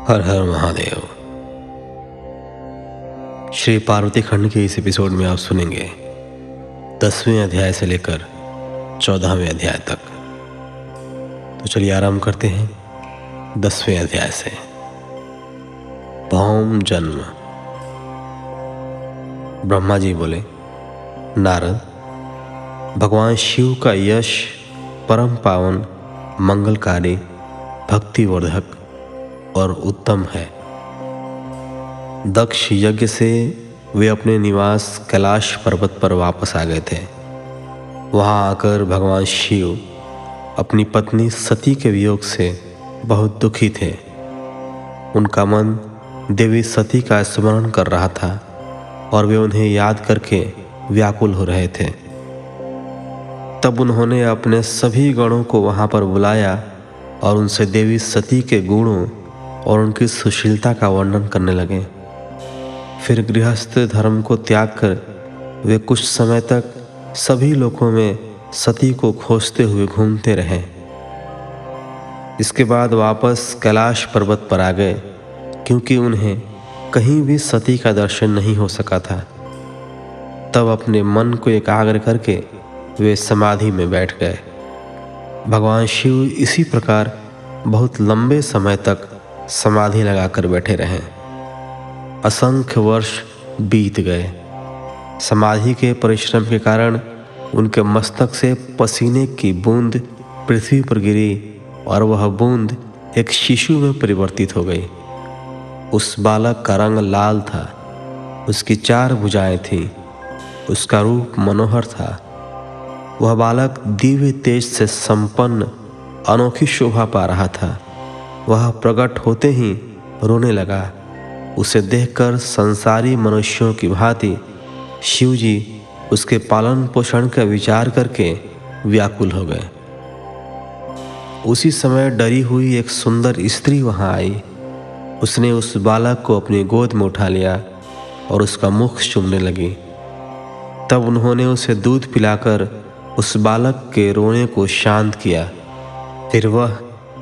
हर हर महादेव। श्री पार्वती खंड के इस एपिसोड में आप सुनेंगे 10वें अध्याय से लेकर 14वें अध्याय तक। तो चलिए आराम करते हैं 10वें अध्याय से। भौम जन्म। ब्रह्मा जी बोले, नारद, भगवान शिव का यश परम पावन, मंगलकारी, भक्तिवर्धक और उत्तम है। दक्ष यज्ञ से वे अपने निवास कैलाश पर्वत पर वापस आ गए थे। वहां आकर भगवान शिव अपनी पत्नी सती के वियोग से बहुत दुखी थे। उनका मन देवी सती का स्मरण कर रहा था और वे उन्हें याद करके व्याकुल हो रहे थे। तब उन्होंने अपने सभी गणों को वहां पर बुलाया और उनसे देवी सती के गुणों और उनकी सुशीलता का वर्णन करने लगे। फिर गृहस्थ धर्म को त्याग कर वे कुछ समय तक सभी लोकों में सती को खोजते हुए घूमते रहे। इसके बाद वापस कैलाश पर्वत पर आ गए, क्योंकि उन्हें कहीं भी सती का दर्शन नहीं हो सका था। तब अपने मन को एकाग्र करके वे समाधि में बैठ गए। भगवान शिव इसी प्रकार बहुत लंबे समय तक समाधि लगाकर बैठे रहे। असंख्य वर्ष बीत गए। समाधि के परिश्रम के कारण उनके मस्तक से पसीने की बूंद पृथ्वी पर गिरी और वह बूंद एक शिशु में परिवर्तित हो गई। उस बालक का रंग लाल था, उसकी 4 भुजाएं थीं, उसका रूप मनोहर था। वह बालक दिव्य तेज से संपन्न अनोखी शोभा पा रहा था। वह प्रकट होते ही रोने लगा। उसे देखकर संसारी मनुष्यों की भांति शिवजी उसके पालन पोषण का विचार करके व्याकुल हो गए। उसी समय डरी हुई एक सुंदर स्त्री वहां आई। उसने उस बालक को अपनी गोद में उठा लिया और उसका मुख चूमने लगी। तब उन्होंने उसे दूध पिलाकर उस बालक के रोने को शांत किया। फिर वह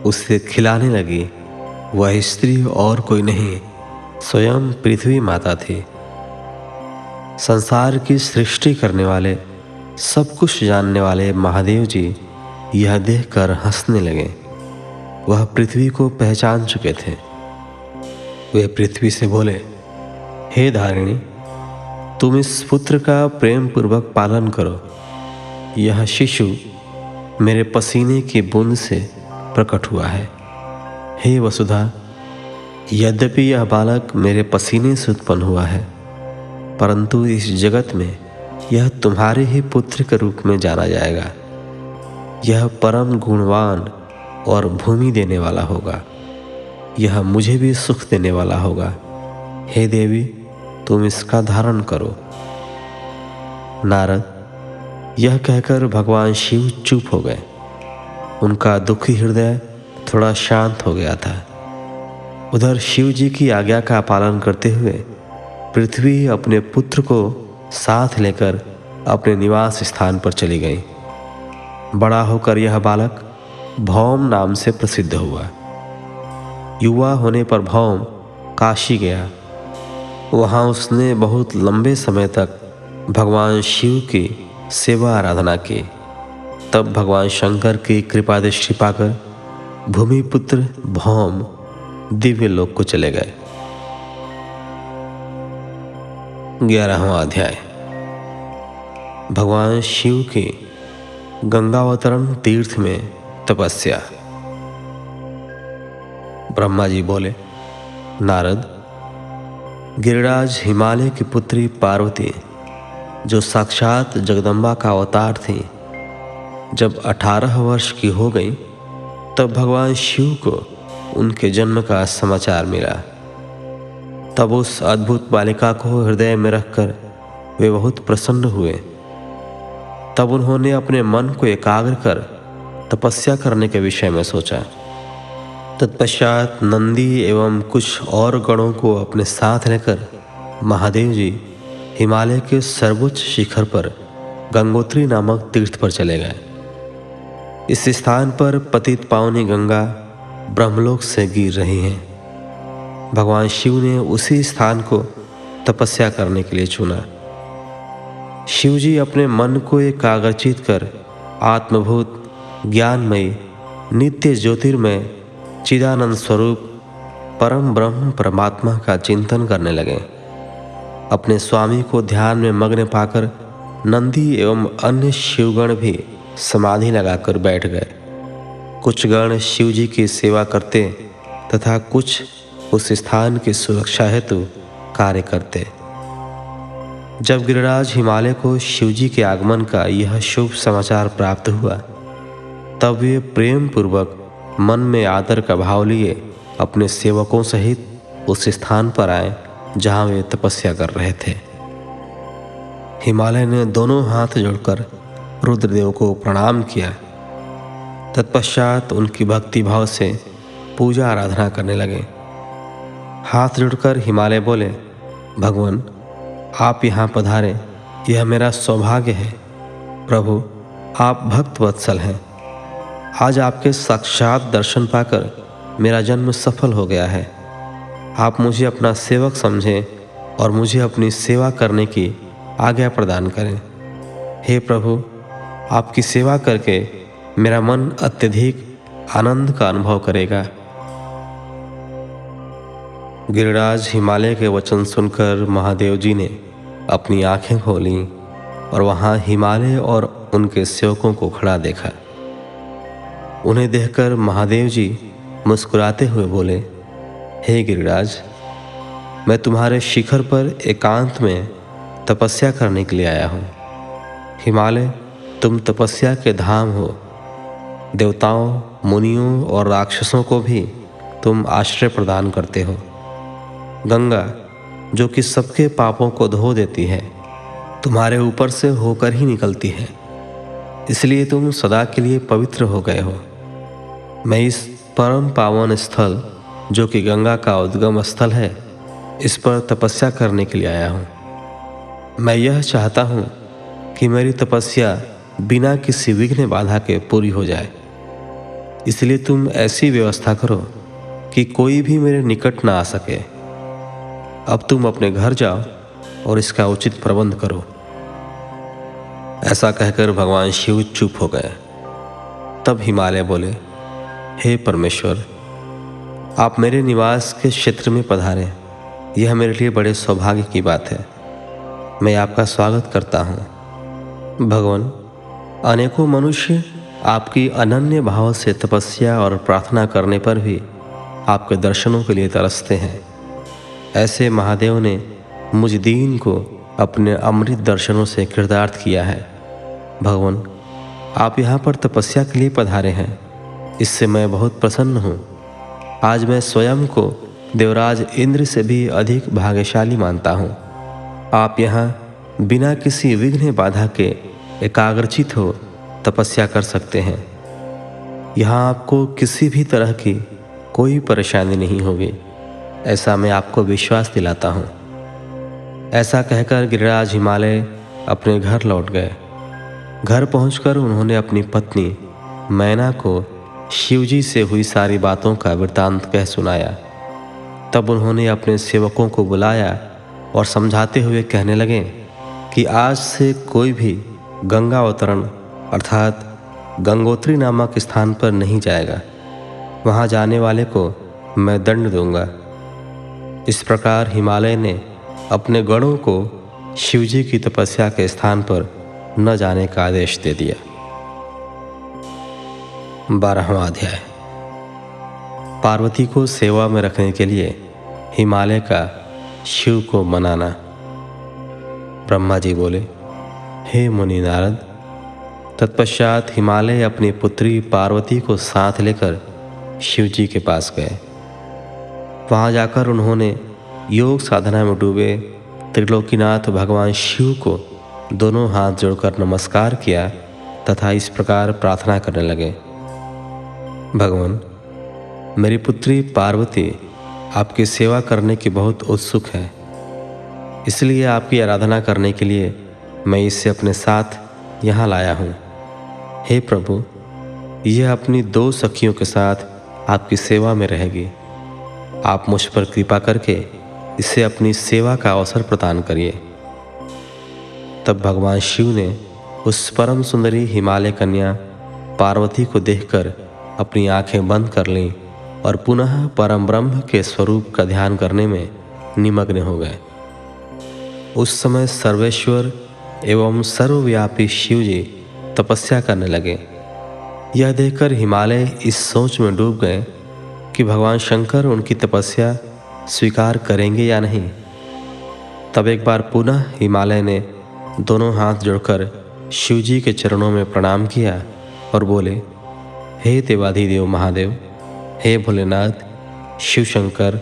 उसे खिलाने लगी। वह स्त्री और कोई नहीं, स्वयं पृथ्वी माता थी। संसार की सृष्टि करने वाले, सब कुछ जानने वाले महादेव जी यह देखकर हंसने लगे। वह पृथ्वी को पहचान चुके थे। वे पृथ्वी से बोले, हे धारिणी, तुम इस पुत्र का प्रेम पूर्वक पालन करो। यह शिशु मेरे पसीने की बूंद से प्रकट हुआ है। हे वसुधा, यद्यपि यह बालक मेरे पसीने से उत्पन्न हुआ है, परंतु इस जगत में यह तुम्हारे ही पुत्र के रूप में जाना जाएगा। यह परम गुणवान और भूमि देने वाला होगा। यह मुझे भी सुख देने वाला होगा। हे देवी, तुम इसका धारण करो। नारद, यह कहकर भगवान शिव चुप हो गए। उनका दुखी हृदय थोड़ा शांत हो गया था। उधर शिव जी की आज्ञा का पालन करते हुए पृथ्वी अपने पुत्र को साथ लेकर अपने निवास स्थान पर चली गई। बड़ा होकर यह बालक भौम नाम से प्रसिद्ध हुआ। युवा होने पर भौम काशी गया। वहाँ उसने बहुत लंबे समय तक भगवान शिव की सेवा आराधना की। तब भगवान शंकर की कृपा दृष्टि पाकर भूमिपुत्र भौम दिव्य लोक को चले गए। 11वां अध्याय। भगवान शिव की गंगावतरण तीर्थ में तपस्या। ब्रह्मा जी बोले, नारद, गिरिराज हिमालय की पुत्री पार्वती, जो साक्षात जगदम्बा का अवतार थी, जब 18 वर्ष की हो गई तब भगवान शिव को उनके जन्म का समाचार मिला। तब उस अद्भुत बालिका को हृदय में रखकर वे बहुत प्रसन्न हुए। तब उन्होंने अपने मन को एकाग्र कर तपस्या करने के विषय में सोचा। तत्पश्चात नंदी एवं कुछ और गणों को अपने साथ लेकर महादेव जी हिमालय के सर्वोच्च शिखर पर गंगोत्री नामक तीर्थ पर चले गए। इस स्थान पर पतित पावनी गंगा ब्रह्मलोक से गिर रही हैं। भगवान शिव ने उसी स्थान को तपस्या करने के लिए चुना। शिव जी अपने मन को एकाग्रचित कर आत्मभूत ज्ञानमयी नित्य ज्योतिर्मय चिदानंद स्वरूप परम ब्रह्म परमात्मा का चिंतन करने लगे। अपने स्वामी को ध्यान में मग्न पाकर नंदी एवं अन्य शिवगण भी समाधि लगाकर बैठ गए। कुछ गण शिव जी की सेवा करते तथा कुछ उस स्थान की सुरक्षा हेतु कार्य करते। जब गिरिराज हिमालय को शिव जी के आगमन का यह शुभ समाचार प्राप्त हुआ, तब वे प्रेम पूर्वक मन में आदर का भाव लिए अपने सेवकों सहित उस स्थान पर आए जहां वे तपस्या कर रहे थे। हिमालय ने दोनों हाथ जोड़कर रुद्रदेव को प्रणाम किया। तत्पश्चात उनकी भक्ति भाव से पूजा आराधना करने लगे। हाथ जोड़कर हिमालय बोले, भगवान आप यहाँ पधारे, यह मेरा सौभाग्य है। प्रभु आप भक्त वत्सल हैं। आज आपके साक्षात दर्शन पाकर मेरा जन्म सफल हो गया है। आप मुझे अपना सेवक समझें और मुझे अपनी सेवा करने की आज्ञा प्रदान करें। हे प्रभु आपकी सेवा करके मेरा मन अत्यधिक आनंद का अनुभव करेगा। गिरिराज हिमालय के वचन सुनकर महादेव जी ने अपनी आंखें खोलीं और वहां हिमालय और उनके सेवकों को खड़ा देखा। उन्हें देखकर महादेव जी मुस्कुराते हुए बोले, हे गिरिराज मैं तुम्हारे शिखर पर एकांत में तपस्या करने के लिए आया हूँ। हिमालय तुम तपस्या के धाम हो। देवताओं मुनियों और राक्षसों को भी तुम आश्रय प्रदान करते हो। गंगा जो कि सबके पापों को धो देती है, तुम्हारे ऊपर से होकर ही निकलती है, इसलिए तुम सदा के लिए पवित्र हो गए हो। मैं इस परम पावन स्थल जो कि गंगा का उद्गम स्थल है, इस पर तपस्या करने के लिए आया हूँ। मैं यह चाहता हूँ कि मेरी तपस्या बिना किसी विघ्न बाधा के पूरी हो जाए, इसलिए तुम ऐसी व्यवस्था करो कि कोई भी मेरे निकट ना आ सके। अब तुम अपने घर जाओ और इसका उचित प्रबंध करो। ऐसा कहकर भगवान शिव चुप हो गए। तब हिमालय बोले, हे परमेश्वर आप मेरे निवास के क्षेत्र में पधारे, यह मेरे लिए बड़े सौभाग्य की बात है। मैं आपका स्वागत करता हूँ। भगवान अनेकों मनुष्य आपकी अनन्य भाव से तपस्या और प्रार्थना करने पर भी आपके दर्शनों के लिए तरसते हैं। ऐसे महादेव ने मुझ दीन को अपने अमृत दर्शनों से कृतार्थ किया है। भगवान आप यहाँ पर तपस्या के लिए पधारे हैं, इससे मैं बहुत प्रसन्न हूँ। आज मैं स्वयं को देवराज इंद्र से भी अधिक भाग्यशाली मानता हूँ। आप यहाँ बिना किसी विघ्न बाधा के एकाग्रचित हो तपस्या कर सकते हैं। यहाँ आपको किसी भी तरह की कोई परेशानी नहीं होगी, ऐसा मैं आपको विश्वास दिलाता हूँ। ऐसा कहकर गिरिराज हिमालय अपने घर लौट गए। घर पहुंचकर उन्होंने अपनी पत्नी मैना को शिवजी से हुई सारी बातों का वृत्तांत कह सुनाया। तब उन्होंने अपने सेवकों को बुलाया और समझाते हुए कहने लगे कि आज से कोई भी गंगा अवतरण अर्थात गंगोत्री नामक स्थान पर नहीं जाएगा। वहाँ जाने वाले को मैं दंड दूंगा। इस प्रकार हिमालय ने अपने गणों को शिवजी की तपस्या के स्थान पर न जाने का आदेश दे दिया। 12वां अध्याय। पार्वती को सेवा में रखने के लिए हिमालय का शिव को मनाना। ब्रह्मा जी बोले, हे मुनि नारद। तत्पश्चात हिमालय अपनी पुत्री पार्वती को साथ लेकर शिव जी के पास गए। वहाँ जाकर उन्होंने योग साधना में डूबे त्रिलोकीनाथ भगवान शिव को दोनों हाथ जोड़कर नमस्कार किया तथा इस प्रकार प्रार्थना करने लगे, भगवान मेरी पुत्री पार्वती आपकी सेवा करने की बहुत उत्सुक है, इसलिए आपकी आराधना करने के लिए मैं इसे अपने साथ यहाँ लाया हूँ। हे प्रभु यह अपनी 2 सखियों के साथ आपकी सेवा में रहेगी। आप मुझ पर कृपा करके इसे अपनी सेवा का अवसर प्रदान करिए। तब भगवान शिव ने उस परम सुंदरी हिमालय कन्या पार्वती को देखकर अपनी आंखें बंद कर लीं और पुनः परम ब्रह्म के स्वरूप का ध्यान करने में निमग्न हो गए। उस समय सर्वेश्वर एवं सर्वव्यापी शिव जी तपस्या करने लगे। यह देखकर हिमालय इस सोच में डूब गए कि भगवान शंकर उनकी तपस्या स्वीकार करेंगे या नहीं। तब एक बार पुनः हिमालय ने दोनों हाथ जोड़कर शिव जी के चरणों में प्रणाम किया और बोले, हे देवाधिदेव महादेव, हे भोलेनाथ शिव शंकर,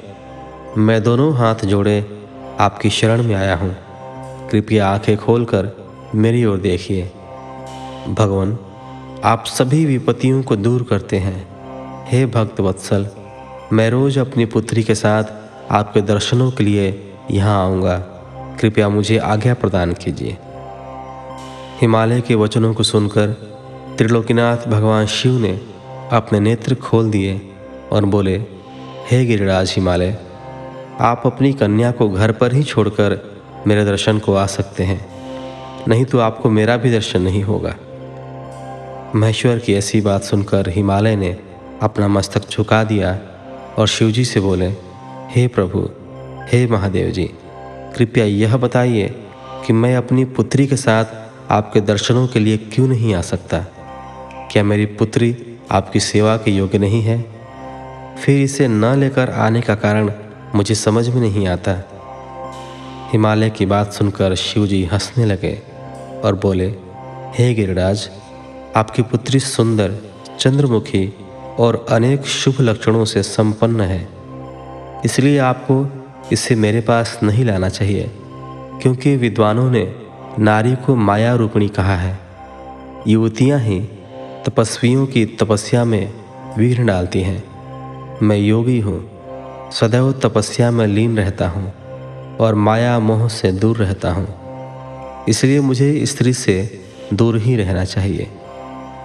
मैं दोनों हाथ जोड़े आपकी शरण में आया हूँ। कृपया आंखें खोलकर मेरी ओर देखिए। भगवान, आप सभी विपत्तियों को दूर करते हैं। हे भक्त वत्सल, मैं रोज अपनी पुत्री के साथ आपके दर्शनों के लिए यहाँ आऊँगा। कृपया मुझे आज्ञा प्रदान कीजिए। हिमालय के वचनों को सुनकर त्रिलोकीनाथ भगवान शिव ने अपने नेत्र खोल दिए और बोले, हे गिरिराज हिमालय, आप अपनी कन्या को घर पर ही छोड़कर मेरे दर्शन को आ सकते हैं, नहीं तो आपको मेरा भी दर्शन नहीं होगा। महेश्वर की ऐसी बात सुनकर हिमालय ने अपना मस्तक झुका दिया और शिवजी से बोले, हे प्रभु, हे महादेव जी, कृपया यह बताइए कि मैं अपनी पुत्री के साथ आपके दर्शनों के लिए क्यों नहीं आ सकता? क्या मेरी पुत्री आपकी सेवा के योग्य नहीं है? फिर इसे न लेकर आने का कारण मुझे समझ में नहीं आता। हिमालय की बात सुनकर शिवजी हंसने लगे और बोले, हे गिरिराज, आपकी पुत्री सुंदर, चंद्रमुखी और अनेक शुभ लक्षणों से संपन्न है, इसलिए आपको इसे मेरे पास नहीं लाना चाहिए, क्योंकि विद्वानों ने नारी को माया रूपिणी कहा है। युवतियाँ ही तपस्वियों की तपस्या में विघ्न डालती हैं। मैं योगी हूँ, सदैव तपस्या में लीन रहता हूँ और माया मोह से दूर रहता हूँ, इसलिए मुझे स्त्री से दूर ही रहना चाहिए।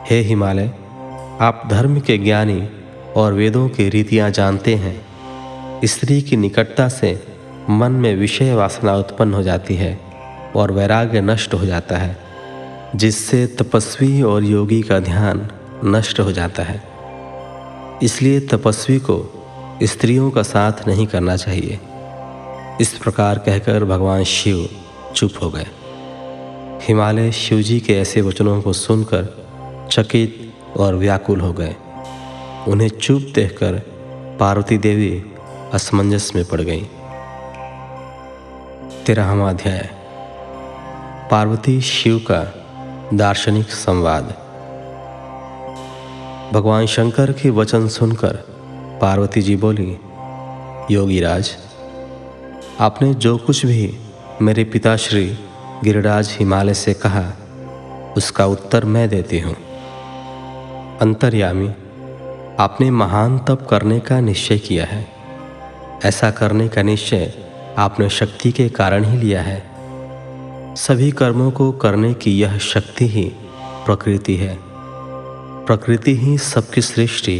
हे हिमालय, आप धर्म के ज्ञानी और वेदों की रीतियाँ जानते हैं। स्त्री की निकटता से मन में विषय वासना उत्पन्न हो जाती है और वैराग्य नष्ट हो जाता है, जिससे तपस्वी और योगी का ध्यान नष्ट हो जाता है। इसलिए तपस्वी को स्त्रियों का साथ नहीं करना चाहिए। इस प्रकार कहकर भगवान शिव चुप हो गए। हिमालय शिवजी के ऐसे वचनों को सुनकर चकित और व्याकुल हो गए। उन्हें चुप देखकर पार्वती देवी असमंजस में पड़ गई। 13वां अध्याय, पार्वती शिव का दार्शनिक संवाद। भगवान शंकर के वचन सुनकर पार्वती जी बोली, योगीराज, आपने जो कुछ भी मेरे पिताश्री गिरिराज हिमालय से कहा, उसका उत्तर मैं देती हूँ। अंतर्यामी, आपने महान तप करने का निश्चय किया है। ऐसा करने का निश्चय आपने शक्ति के कारण ही लिया है। सभी कर्मों को करने की यह शक्ति ही प्रकृति है। प्रकृति ही सबकी सृष्टि,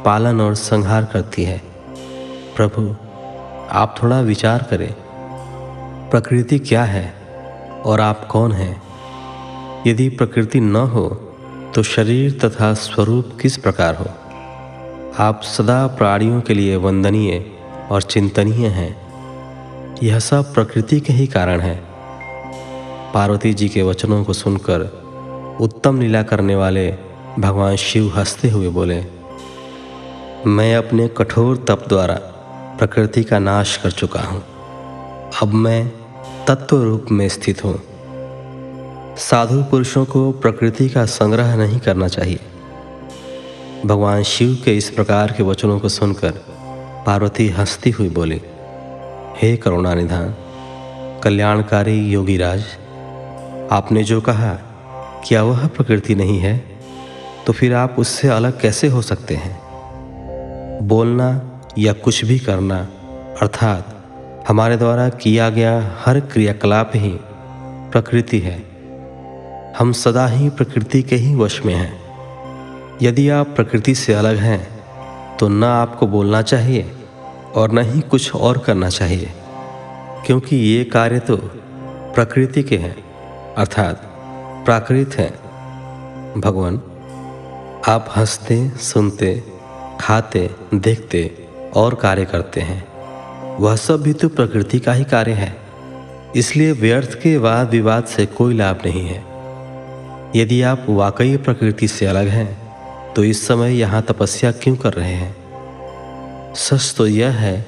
पालन और संहार करती है। प्रभु, आप थोड़ा विचार करें, प्रकृति क्या है और आप कौन हैं? यदि प्रकृति न हो तो शरीर तथा स्वरूप किस प्रकार हो? आप सदा प्राणियों के लिए वंदनीय और चिंतनीय हैं। यह सब प्रकृति के ही कारण है। पार्वती जी के वचनों को सुनकर उत्तम लीला करने वाले भगवान शिव हंसते हुए बोले, मैं अपने कठोर तप द्वारा प्रकृति का नाश कर चुका हूँ। अब मैं तत्व रूप में स्थित हूँ। साधु पुरुषों को प्रकृति का संग्रह नहीं करना चाहिए। भगवान शिव के इस प्रकार के वचनों को सुनकर पार्वती हंसती हुई बोली, हे करुणानिधान, कल्याणकारी योगीराज, आपने जो कहा क्या वह प्रकृति नहीं है, तो फिर आप उससे अलग कैसे हो सकते हैं? बोलना या कुछ भी करना, अर्थात हमारे द्वारा किया गया हर क्रियाकलाप ही प्रकृति है। हम सदा ही प्रकृति के ही वश में हैं। यदि आप प्रकृति से अलग हैं तो न आपको बोलना चाहिए, और न ही कुछ और करना चाहिए, क्योंकि ये कार्य तो प्रकृति के हैं, अर्थात प्राकृत हैं। भगवान, आप हंसते, सुनते, खाते, देखते और कार्य करते हैं, वह सब भी तो प्रकृति का ही कार्य है। इसलिए व्यर्थ के वाद विवाद से कोई लाभ नहीं है। यदि आप वाकई प्रकृति से अलग हैं तो इस समय यहाँ तपस्या क्यों कर रहे हैं? सच तो यह है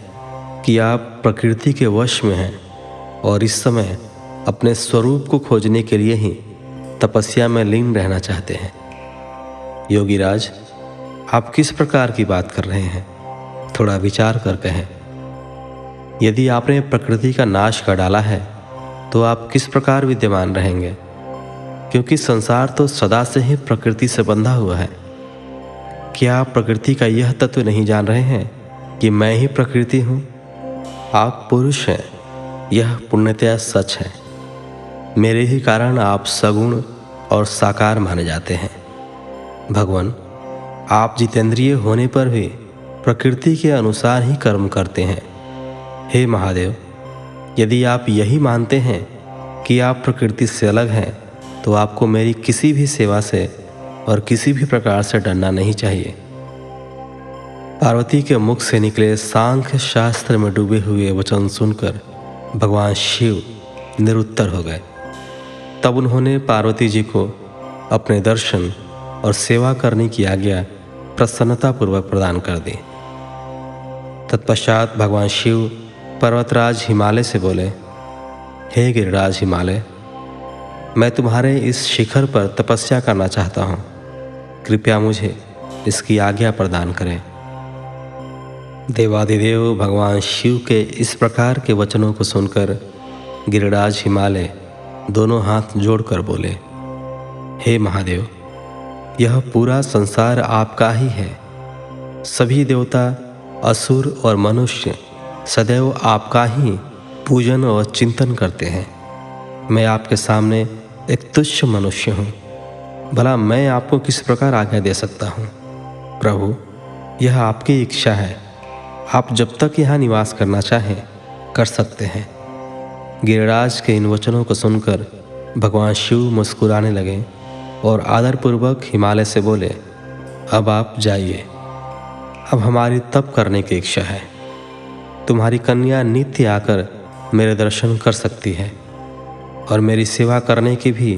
कि आप प्रकृति के वश में हैं और इस समय अपने स्वरूप को खोजने के लिए ही तपस्या में लीन रहना चाहते हैं। योगीराज, आप किस प्रकार की बात कर रहे हैं? थोड़ा विचार कर कहें। यदि आपने प्रकृति का नाश कर डाला है तो आप किस प्रकार विद्यमान रहेंगे? क्योंकि संसार तो सदा से ही प्रकृति से बंधा हुआ है। क्या आप प्रकृति का यह तत्व नहीं जान रहे हैं कि मैं ही प्रकृति हूँ? आप पुरुष हैं, यह पूर्णतया सच है। मेरे ही कारण आप सगुण और साकार माने जाते हैं। भगवान, आप जितेंद्रिय होने पर भी प्रकृति के अनुसार ही कर्म करते हैं। हे महादेव, यदि आप यही मानते हैं कि आप प्रकृति से अलग हैं तो आपको मेरी किसी भी सेवा से और किसी भी प्रकार से डरना नहीं चाहिए। पार्वती के मुख से निकले सांख्य शास्त्र में डूबे हुए वचन सुनकर भगवान शिव निरुत्तर हो गए। तब उन्होंने पार्वती जी को अपने दर्शन और सेवा करने की आज्ञा प्रसन्नतापूर्वक प्रदान कर दी। तत्पश्चात भगवान शिव पर्वतराज हिमालय से बोले, हे गिरिराज हिमालय, मैं तुम्हारे इस शिखर पर तपस्या करना चाहता हूँ। कृपया मुझे इसकी आज्ञा प्रदान करें। देवाधिदेव भगवान शिव के इस प्रकार के वचनों को सुनकर गिरिराज हिमालय दोनों हाथ जोड़कर बोले, हे महादेव, यह पूरा संसार आपका ही है। सभी देवता, असुर और मनुष्य सदैव आपका ही पूजन और चिंतन करते हैं। मैं आपके सामने एक तुच्छ मनुष्य हूँ। भला मैं आपको किस प्रकार आज्ञा दे सकता हूँ? प्रभु, यह आपकी इच्छा है। आप जब तक यहाँ निवास करना चाहें कर सकते हैं। गिरिराज के इन वचनों को सुनकर भगवान शिव मुस्कुराने लगे और आदरपूर्वक हिमालय से बोले, अब आप जाइए। अब हमारी तप करने की इच्छा है। तुम्हारी कन्या नित्य आकर मेरे दर्शन कर सकती है और मेरी सेवा करने की भी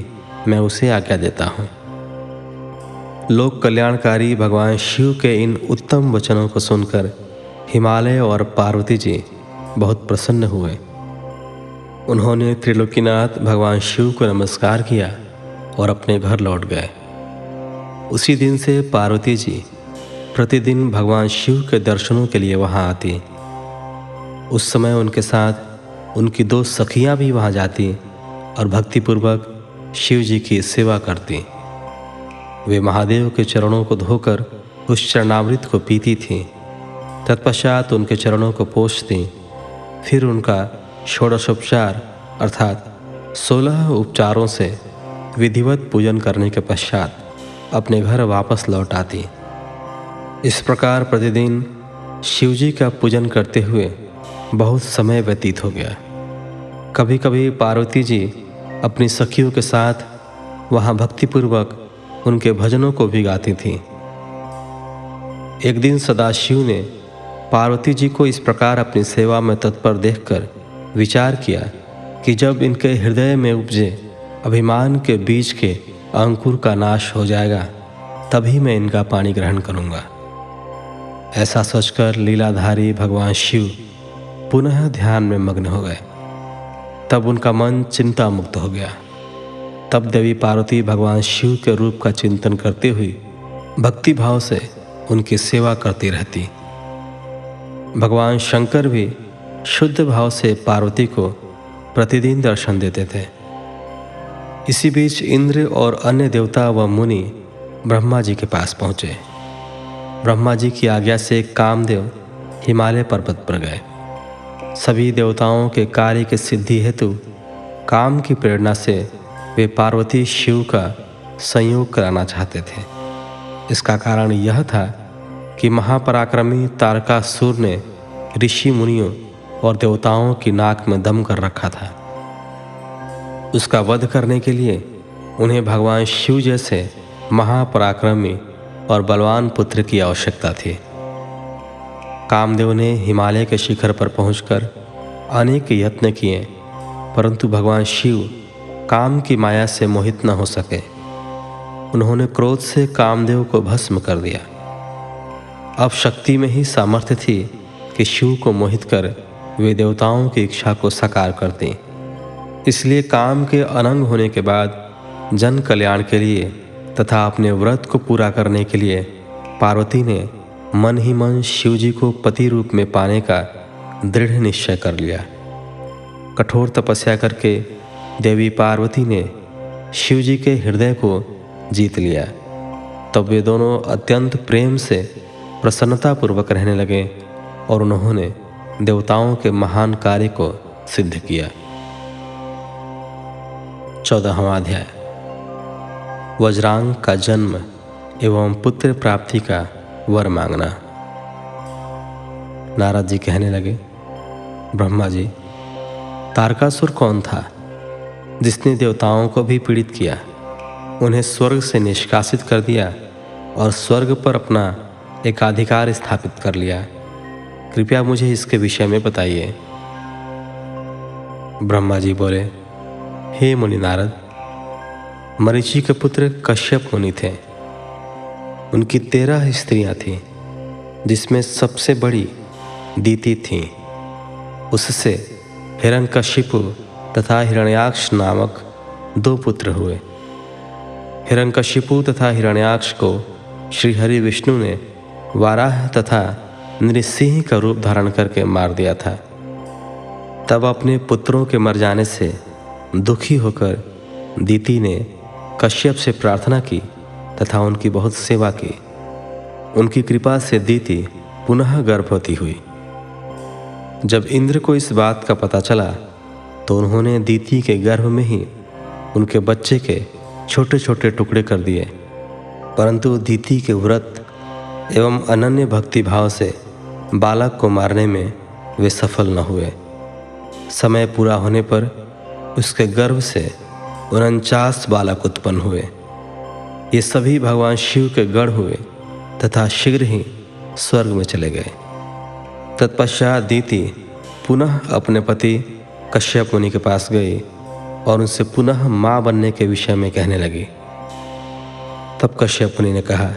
मैं उसे आज्ञा देता हूँ। लोक कल्याणकारी भगवान शिव के इन उत्तम वचनों को सुनकर हिमालय और पार्वती जी बहुत प्रसन्न हुए। उन्होंने त्रिलोकीनाथ भगवान शिव को नमस्कार किया और अपने घर लौट गए। उसी दिन से पार्वती जी प्रतिदिन भगवान शिव के दर्शनों के लिए वहां आती। उस समय उनके साथ उनकी 2 सखियां भी वहां जाती और भक्तिपूर्वक शिव जी की सेवा करती। वे महादेव के चरणों को धोकर उस चरणामृत को पीती थीं। तत्पश्चात उनके चरणों को पोंछती। फिर उनका षोडशोपचार अर्थात 16 उपचारों से विधिवत पूजन करने के पश्चात अपने घर वापस लौट आती। इस प्रकार प्रतिदिन शिवजी का पूजन करते हुए बहुत समय व्यतीत हो गया। कभी कभी पार्वती जी अपनी सखियों के साथ वहाँ भक्तिपूर्वक उनके भजनों को भी गाती थीं। एक दिन सदाशिव ने पार्वती जी को इस प्रकार अपनी सेवा में तत्पर देखकर विचार किया कि जब इनके हृदय में उपजे अभिमान के बीज के अंकुर का नाश हो जाएगा तभी मैं इनका पानी ग्रहण करूँगा। ऐसा सोचकर लीलाधारी भगवान शिव पुनः ध्यान में मग्न हो गए। तब उनका मन चिंता मुक्त हो गया। तब देवी पार्वती भगवान शिव के रूप का चिंतन करते हुए भक्ति भाव से उनकी सेवा करती रहती। भगवान शंकर भी शुद्ध भाव से पार्वती को प्रतिदिन दर्शन देते थे। इसी बीच इंद्र और अन्य देवता व मुनि ब्रह्मा जी के पास पहुँचे। ब्रह्मा जी की आज्ञा से कामदेव हिमालय पर्वत पर गए। सभी देवताओं के कार्य की सिद्धि हेतु काम की प्रेरणा से वे पार्वती शिव का संयोग कराना चाहते थे। इसका कारण यह था कि महापराक्रमी तारकासुर ने ऋषि मुनियों और देवताओं की नाक में दम कर रखा था। उसका वध करने के लिए उन्हें भगवान शिव जैसे महापराक्रमी और बलवान पुत्र की आवश्यकता थी। कामदेव ने हिमालय के शिखर पर पहुंचकर अनेक यत्न किए, परंतु भगवान शिव काम की माया से मोहित न हो सके। उन्होंने क्रोध से कामदेव को भस्म कर दिया। अब शक्ति में ही सामर्थ्य थी कि शिव को मोहित कर वे देवताओं की इच्छा को साकार कर दें। इसलिए काम के अनंग होने के बाद जन कल्याण के लिए तथा अपने व्रत को पूरा करने के लिए पार्वती ने मन ही मन शिव जी को पति रूप में पाने का दृढ़ निश्चय कर लिया। कठोर तपस्या करके देवी पार्वती ने शिव जी के हृदय को जीत लिया। तब वे दोनों अत्यंत प्रेम से प्रसन्नतापूर्वक रहने लगे और उन्होंने देवताओं के महान कार्य को सिद्ध किया। 14वां अध्याय वज्रांग का जन्म एवं पुत्र प्राप्ति का वर मांगना। नारद जी कहने लगे, ब्रह्मा जी, तारकासुर कौन था जिसने देवताओं को भी पीड़ित किया, उन्हें स्वर्ग से निष्कासित कर दिया और स्वर्ग पर अपना एकाधिकार स्थापित कर लिया? कृपया मुझे इसके विषय में बताइए। ब्रह्मा जी बोले, हे मुनि नारद, मरीचि के पुत्र कश्यप मुनि थे। उनकी 13 स्त्रियां थीं, जिसमें सबसे बड़ी दीति थी। उससे हिरण्यकशिपु तथा हिरण्याक्ष नामक 2 पुत्र हुए। हिरण्यकशिपु तथा हिरण्याक्ष को श्रीहरि विष्णु ने वाराह तथा नृसिंह का रूप धारण करके मार दिया था। तब अपने पुत्रों के मर जाने से दुखी होकर दीति ने कश्यप से प्रार्थना की तथा उनकी बहुत सेवा की। उनकी कृपा से दीति पुनः गर्भवती हुई। जब इंद्र को इस बात का पता चला तो उन्होंने दीति के गर्भ में ही उनके बच्चे के छोटे छोटे टुकड़े कर दिए, परंतु दीति के व्रत एवं अनन्य भक्ति भाव से बालक को मारने में वे सफल न हुए। समय पूरा होने पर उसके गर्भ से 49 बालक उत्पन्न हुए। ये सभी भगवान शिव के गढ़ हुए तथा शीघ्र ही स्वर्ग में चले गए। तत्पश्चात दीति पुनः अपने पति कश्यप मुनि के पास गई और उनसे पुनः माँ बनने के विषय में कहने लगी। तब कश्यप मुनि ने कहा,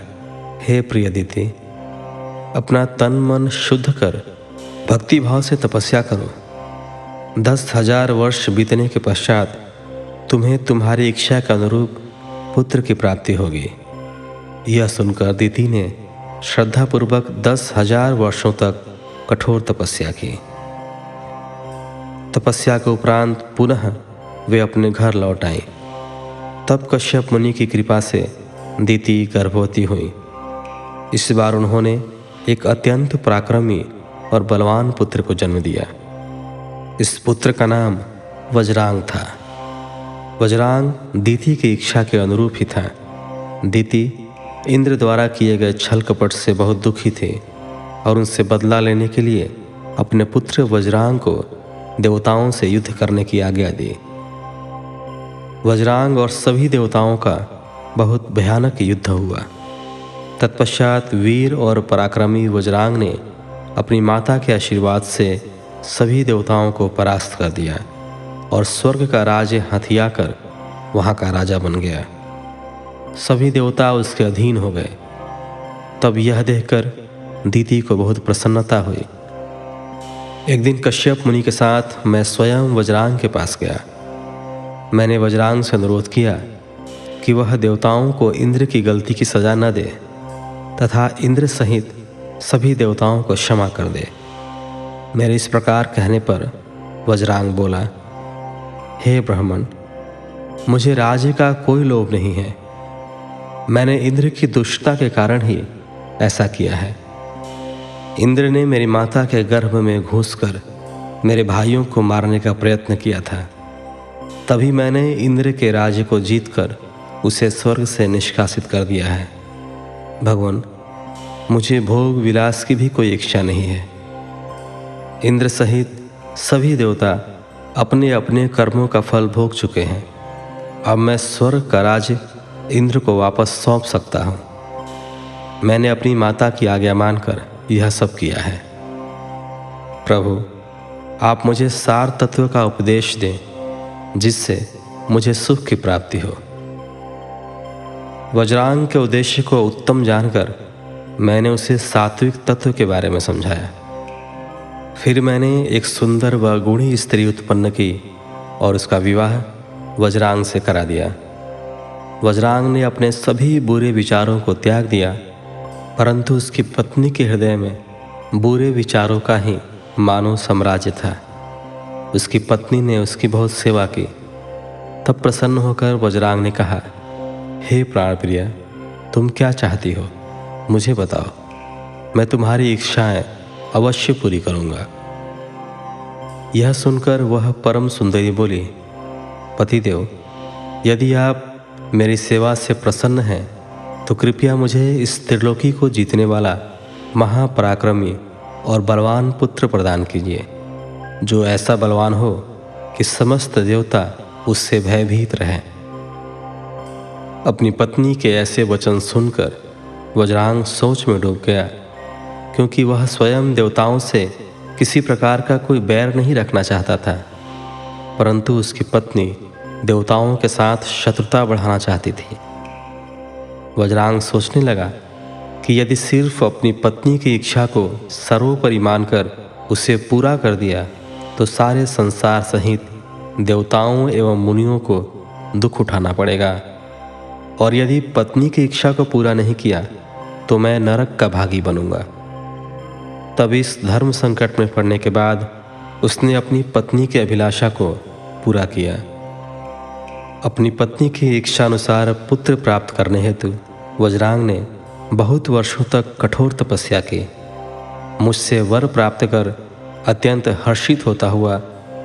हे प्रिय दीति, अपना तन मन शुद्ध कर भक्ति भाव से तपस्या करो। 10,000 वर्ष बीतने के पश्चात तुम्हें तुम्हारी इच्छा के अनुरूप पुत्र की प्राप्ति होगी। यह सुनकर दीति ने श्रद्धापूर्वक 10,000 वर्षों तक कठोर तपस्या की। तपस्या के उपरांत पुनः वे अपने घर लौट आई। तब कश्यप मुनि की कृपा से दीति गर्भवती हुई। इस बार उन्होंने एक अत्यंत पराक्रमी और बलवान पुत्र को जन्म दिया। इस पुत्र का नाम वज्रांग था। वज्रांग दीति की इच्छा के अनुरूप ही था। दीति इंद्र द्वारा किए गए छल कपट से बहुत दुखी थे और उनसे बदला लेने के लिए अपने पुत्र वज्रांग को देवताओं से युद्ध करने की आज्ञा दी। वज्रांग और सभी देवताओं का बहुत भयानक युद्ध हुआ। तत्पश्चात वीर और पराक्रमी वज्रांग ने अपनी माता के आशीर्वाद से सभी देवताओं को परास्त कर दिया और स्वर्ग का राज्य हथिया कर वहाँ का राजा बन गया। सभी देवता उसके अधीन हो गए। तब यह देखकर दीति को बहुत प्रसन्नता हुई। एक दिन कश्यप मुनि के साथ मैं स्वयं वज्रांग के पास गया। मैंने वज्रांग से अनुरोध किया कि वह देवताओं को इंद्र की गलती की सजा न दे तथा इंद्र सहित सभी देवताओं को क्षमा कर दे। मेरे इस प्रकार कहने पर वज्रांग बोला, हे ब्राह्मण, मुझे राज्य का कोई लोभ नहीं है। मैंने इंद्र की दुष्टता के कारण ही ऐसा किया है। इंद्र ने मेरी माता के गर्भ में घुसकर मेरे भाइयों को मारने का प्रयत्न किया था। तभी मैंने इंद्र के राज्य को जीतकर उसे स्वर्ग से निष्कासित कर दिया है। भगवान, मुझे भोग विलास की भी कोई इच्छा नहीं है। इंद्र सहित सभी देवता अपने अपने कर्मों का फल भोग चुके हैं। अब मैं स्वर्ग का राज्य इंद्र को वापस सौंप सकता हूँ। मैंने अपनी माता की आज्ञा मानकर यह सब किया है। प्रभु, आप मुझे सार तत्व का उपदेश दें, जिससे मुझे सुख की प्राप्ति हो। वज्रांग के उद्देश्य को उत्तम जानकर मैंने उसे सात्विक तत्व के बारे में समझाया। फिर मैंने एक सुंदर व गुणी स्त्री उत्पन्न की और उसका विवाह वज्रांग से करा दिया। वज्रांग ने अपने सभी बुरे विचारों को त्याग दिया, परंतु उसकी पत्नी के हृदय में बुरे विचारों का ही मानो साम्राज्य था। उसकी पत्नी ने उसकी बहुत सेवा की। तब प्रसन्न होकर वज्रांग ने कहा, हे प्राणप्रिय, तुम क्या चाहती हो, मुझे बताओ, मैं तुम्हारी इच्छाएं अवश्य पूरी करूंगा। यह सुनकर वह परम सुंदरी बोली, पतिदेव, यदि आप मेरी सेवा से प्रसन्न हैं तो कृपया मुझे इस त्रिलोकी को जीतने वाला महापराक्रमी और बलवान पुत्र प्रदान कीजिए, जो ऐसा बलवान हो कि समस्त देवता उससे भयभीत रहें। अपनी पत्नी के ऐसे वचन सुनकर वज्रांग सोच में डूब गया, क्योंकि वह स्वयं देवताओं से किसी प्रकार का कोई बैर नहीं रखना चाहता था, परंतु उसकी पत्नी देवताओं के साथ शत्रुता बढ़ाना चाहती थी। वज्रांग सोचने लगा कि यदि सिर्फ अपनी पत्नी की इच्छा को सर्वोपरि मानकर उसे पूरा कर दिया तो सारे संसार सहित देवताओं एवं मुनियों को दुख उठाना पड़ेगा, और यदि पत्नी की इच्छा को पूरा नहीं किया तो मैं नरक का भागी बनूंगा। तब इस धर्म संकट में पड़ने के बाद उसने अपनी पत्नी की अभिलाषा को पूरा किया। अपनी पत्नी की इच्छा अनुसार पुत्र प्राप्त करने हेतु वज्रांग ने बहुत वर्षों तक कठोर तपस्या की। मुझसे वर प्राप्त कर अत्यंत हर्षित होता हुआ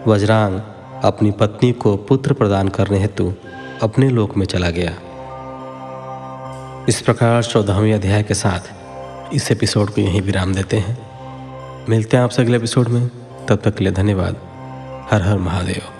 वज्रांग अपनी पत्नी को पुत्र प्रदान करने हेतु अपने लोक में चला गया। इस प्रकार 14वें अध्याय के साथ इस एपिसोड को यहीं विराम देते हैं। मिलते हैं आपसे अगले एपिसोड में। तब तक के लिए धन्यवाद। हर हर महादेव।